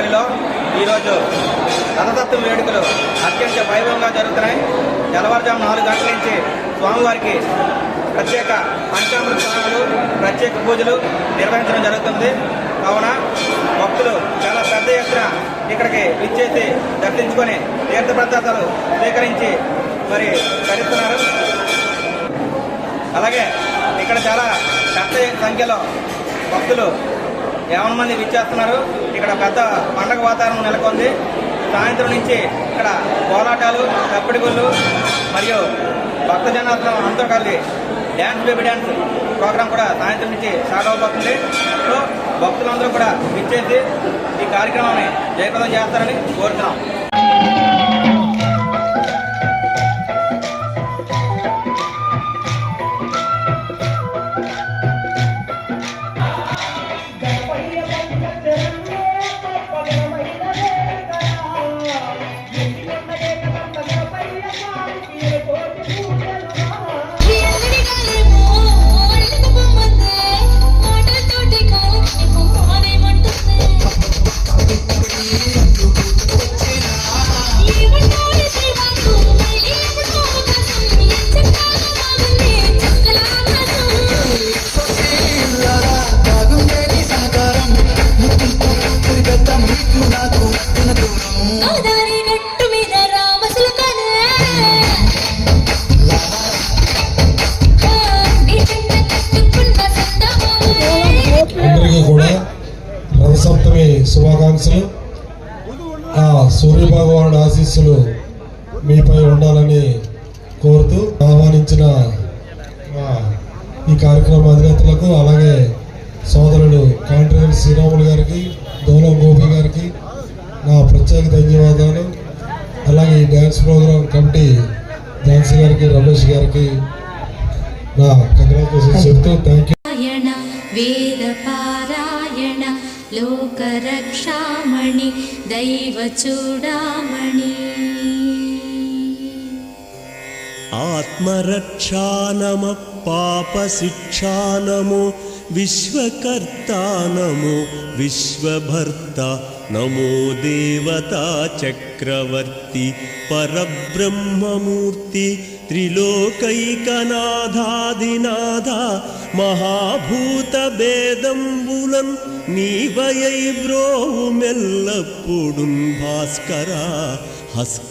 గుడిలో ఈరోజు రథసప్తమి వేడుకలు అత్యంత వైభవంగా జరుగుతున్నాయి. తెల్లవారుజాము 4 గంటల నుంచి స్వామివారికి ప్రత్యేక పంచామృత స్నానాలు, ప్రత్యేక పూజలు నిర్వహించడం జరుగుతుంది. కావున భక్తులు చాలా పెద్ద ఎత్తున ఇక్కడికి విచ్చేసి దర్శించుకొని తీర్థప్రసాదాలు స్వీకరించి మరి తరిస్తున్నారు. అలాగే ఇక్కడ చాలా పెద్ద సంఖ్యలో భక్తులు 50 మంది విచ్చేస్తున్నారు. ఇక్కడ పెద్ద పండగ వాతావరణం నెలకొంది. సాయంత్రం నుంచి ఇక్కడ కోలాటాలు, తప్పిడిగుళ్ళు మరియు భక్తజనాలతో అంతా కలిసి డ్యాన్స్ బేబీ డ్యాన్స్ ప్రోగ్రాం కూడా సాయంత్రం నుంచి స్టార్ట్ అవబోతుంది. సో భక్తులందరూ కూడా విచ్చేసి ఈ కార్యక్రమాన్ని జయప్రదం చేస్తారని కోరుతున్నాం. అందరికీ కూడా రథసప్తమి శుభాకాంక్షలు. ఆ సూర్య భగవానుడు ఆశీస్సులు మీపై ఉండాలని కోరుతూ ఆహ్వానించిన ఈ కార్యక్రమ అధినేతలకు, అలాగే సోదరుడు కాంట్రేల్ శ్రీరాములు గారికి, దోలం గోపి గారికి నా ప్రత్యేక ధన్యవాదాలు. అలాగే ఈ డ్యాన్స్ ప్రోగ్రాం కమిటీ ఝాన్సీ గారికి, రమేష్ గారికి నా కంగ్రాచులేషన్స్ చెప్తూ థ్యాంక్ యూ. వేద పారాయణ లోకరక్షామణి దైవ చూడామణి ఆత్మరక్షానమ పాప శిక్షానమో విశ్వకర్తా నమో విశ్వభర్త నమో దేవతా చక్రవర్తి పరబ్రహ్మమూర్తి త్రిలోకైకనాథాదినాథ మహాభూత భేదంబులన్ నీవయై బ్రోవు మెల్లప్పుడున్ భాస్కర హస్క